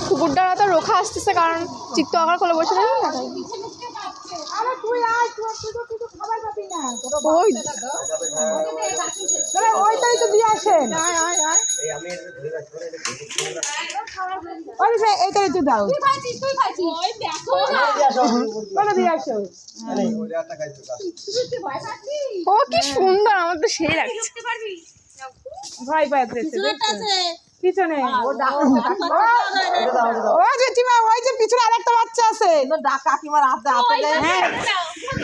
কুকুরটারা তো রোখা আসতেছে, কারণ চিত্ত আকার করে বসে থাকবে না। ওইটাই তো দিয়ে আসেন, এইটাই তো দাও, দিয়ে আসো। ও কি সুন্দর, আমার তো সেই লাগছে। ভয় পাচ্ছে পিছনে, ও জেঠিমা ওই যে পিছনে আরেকটা বাচ্চা আছে, কাকিমার হাতে হাতে।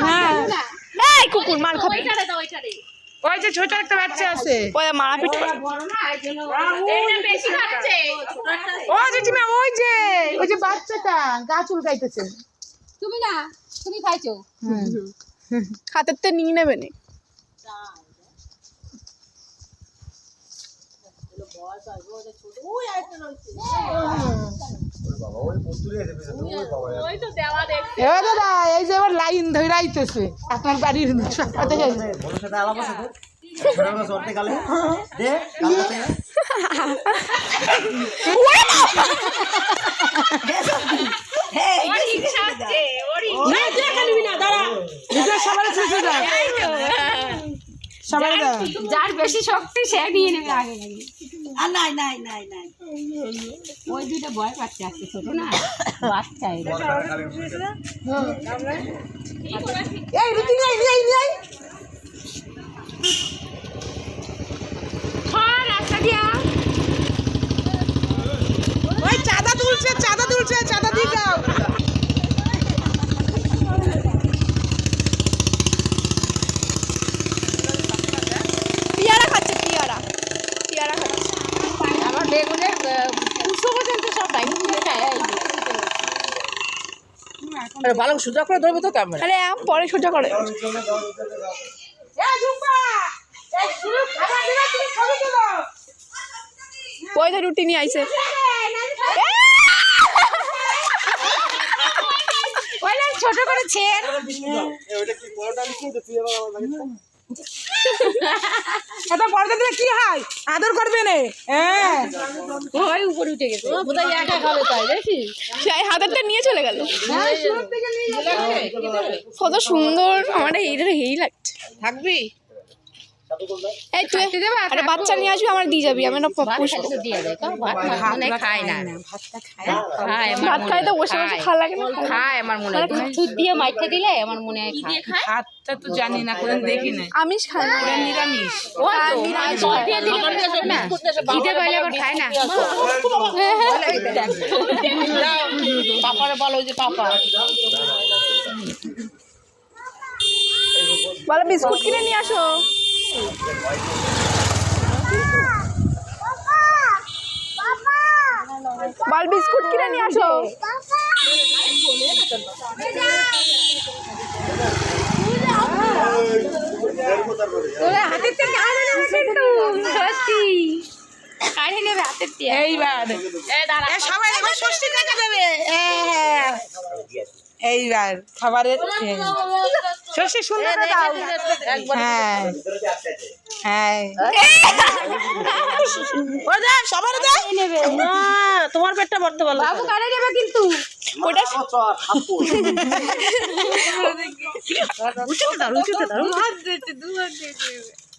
হ্যাঁ এই কুকুর মার খাবে। ওই যে ছোট একটা বাচ্চা আছে, ওই মারা পিঠে। ও জেঠিমা ওই যে বাচ্চাটা গা চুলকাইতেছে। তুমি না, তুমি খাইছো হাতের তো নিয়ে নেবে না। দাদা এই যে আবার লাইন ধরে আইতেছে আপনার বাড়ির সবাই যার বেশি শক্তি সে নিয়ে নেবে আগে ওই দুটো ভয় পাচ্ছে, আসছে ছোট না বাচ্চা। ওই চাঁদা তুলছে, চাঁদা দিয়ে যাও। পিয়ারা খাচ্ছে, পিয়ারা খাচ্ছে। আমার বেগুনের পুষ্প পর্যন্ত সব বাইরে ভালো সোজা করে ধরবে তো ক্যামেরা। আরে পরে সোজা করে। ওই তো রুটি নিয়ে আইছে। ছোট করেছেন এটা পর্দা দিলে কি হয়, আদর করবে না। হ্যাঁ ওই উপরে উঠে গেছে, বোধহয় একা খাবে তাই দেখি। সেই হাতেরটা নিয়ে চলে গেল। কত সুন্দর, আমার এই লাগছে। থাকবি এই তুই একটা বাচ্চা নিয়ে আসবি, আমার দিয়ে যাবি, আমি না পুষবো। খায় না, ভাত খাই তো বসে বসে খাওয়া লাগে না। খায় আমার মনে হয় দুধ দিয়ে মাইঠা দিলে আমার মনে হয় খায়। হাতটা তো জানি না, কোন দেখি না। আমিষ খাই না, নিরামিষ। ও তো জল দিয়ে দিলে না, খিদে পাইলে আবার খায় না। পাপারে বলো যে পাপা বলো বিস্কুট কিনে নিয়ে আসো। বল বিস্কুট কিনে নিয়ে আসো। হাতের থেকে আরে নেবে কিন্তু সত্যি কাঢ়ে নেবে হাতের দিয়ে। এইবার সবাই এবার ষষ্ঠী টাকা দেবে। এইবার খাবারের ষষ্ঠী সুন্দর দাও। হ্যাঁ হ্যাঁ সবার নেবে তোমার পেটটা ভরতে বলো। বাবু কাঢ়ে নেবে কিন্তু ওটা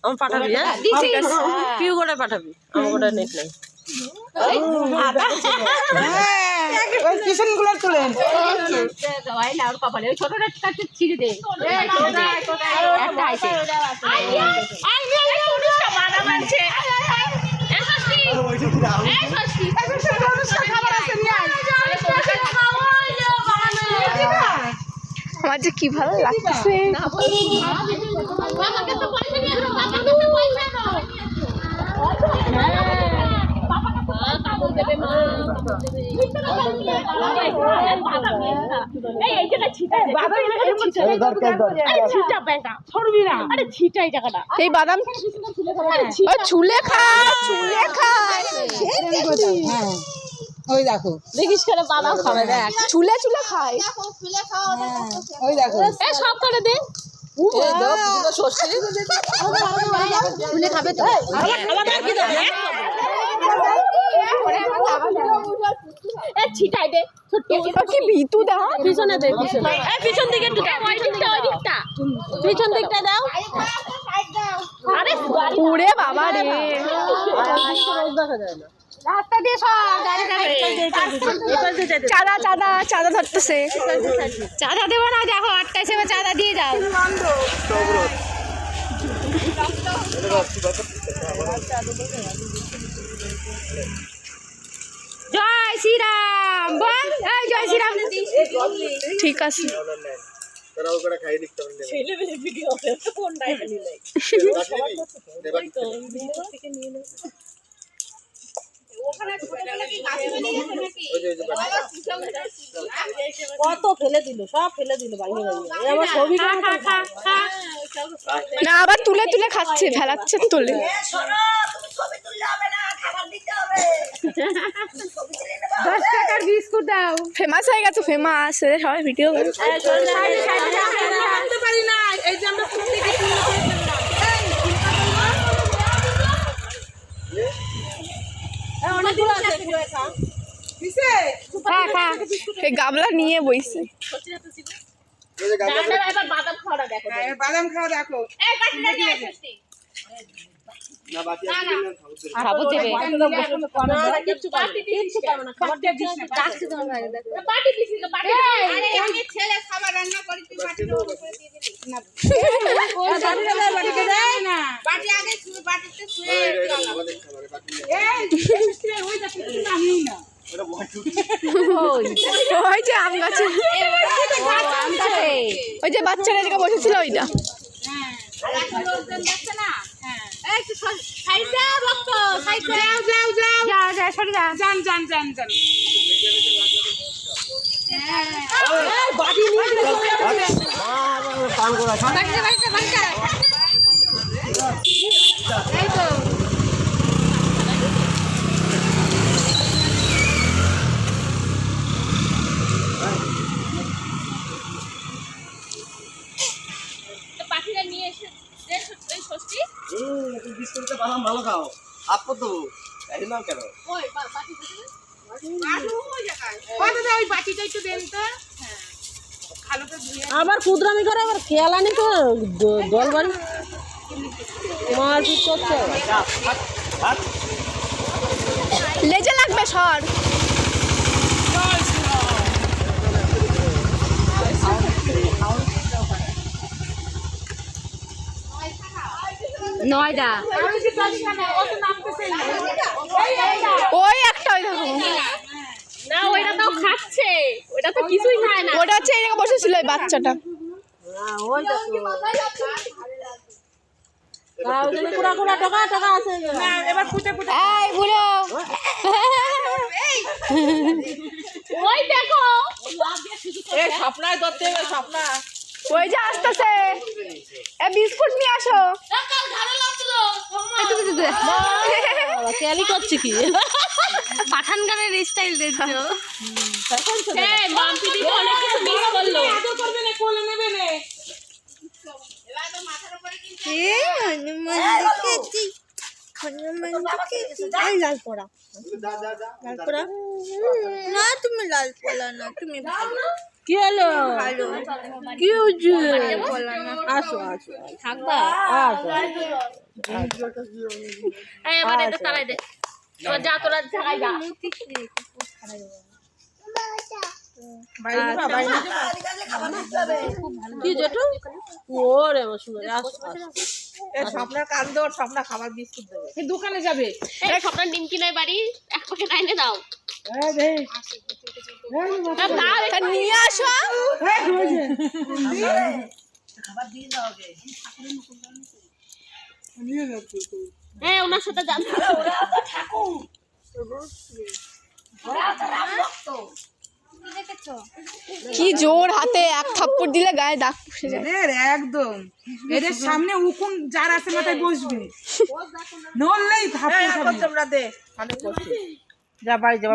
আমার পাঠাবি, পিউ করে পাঠাবি, আমার গোটা নেট নাই। কিষেন গুলো তুলেন ছোটটা কাছে ছিঁড়ে দে একটা আছে আমার যে কি ভালো লাগছে। এই বাদাম ছুলে খায়। ওই দেখো দেখিস করে বাদাম খাবে দেখ ছুলে খায়। ওই দেখো সব করে দে খুলে খাবে তো ছিটাই দে কি ভিতু দেখা পিছনে দে পিছনে পিছন দিকে একটু দাও পিছন দিকটা দাও আরে ওরে বাবা রে রোজ দেখা যায় না রাস্তা দিয়ে সব গাড়ি যাবে চাঁদা চাঁদা চাঁদা ধরতেছে চাঁদা দেবো না দেখো আটটায় সেবা চাঁদা দিয়ে যাও জয় শ্রীরাম বল এই জয় শ্রীরাম ঠিক আছে কত ফেলে দিল সব ফেলে দিল ভাঙে ভাঙে আমার ছবি না আবার তুলে তুলে খাচ্ছে ফেলাচ্ছে তুলে 10 টাকার বিস্কুট দাও ফেমাস হয়ে গেছে ফেমাস সবাই ভিডিও পারি না এই যে আমরা এই গামলা নিয়ে বইছে বাদাম খাওয়া দেখো খাবো দেবে ছেলে খাবার রান্না করি তুই বাটি আগে বাটিতে শুয়ে ওই যে আম গাছে ওই যে বাচ্চারা যেটা বসেছিল ওইটা ভালো খাও আপো তো এই নাও কেন আবার কুদরামি করে আবার খেয়ালানি তো দল বাড়ি মারপিট করছে লেজে লাগবে সর নয়ডা ওই একটা ওই দেখো না ওইটা তো খাচ্ছে ওটা তো কিছুই খায় না ওটা হচ্ছে এই জায়গায় বসেছিল ওই বাচ্চাটা এই বুড়ো ওই দেখো স্বপ্নায় ধরতে হবে স্বপ্না ওই যে আসতেছে এ বিস্কুট নিয়ে আসো খেয়ালি করছে কি পাঠান গানের স্টাইল দেখছো মাম্পি দিদি অনেক কিছু মিস করলো লাল পড়া না তুমি লাল পড়া না তুমি কি হলো কি হচ্ছে আসো আসো থাকবা আসো এই এবার এটা তালাই দে তোরা যা তোরা জায়গায় যা কি যেটু ওরে আমার শুনে স্বপ্নার কান্দ স্বপ্না খাবার বিস্কুট দেবে দোকানে যাবে এই স্বপ্নের ডিম কিনাই বাড়ি এক প্যাকেট আইনে দাও তা নিয়ে আসো হ্যাঁ ওনার সাথে যান কি জোর হাতে এক থাপ্পড় দিলে গায়ে দাগ পুষে যায় একদম এদের সামনে উকুন যার আছে মাথায় বসবে নড়লেই থাপ্পড় খাবে যা বাড়ি যাবা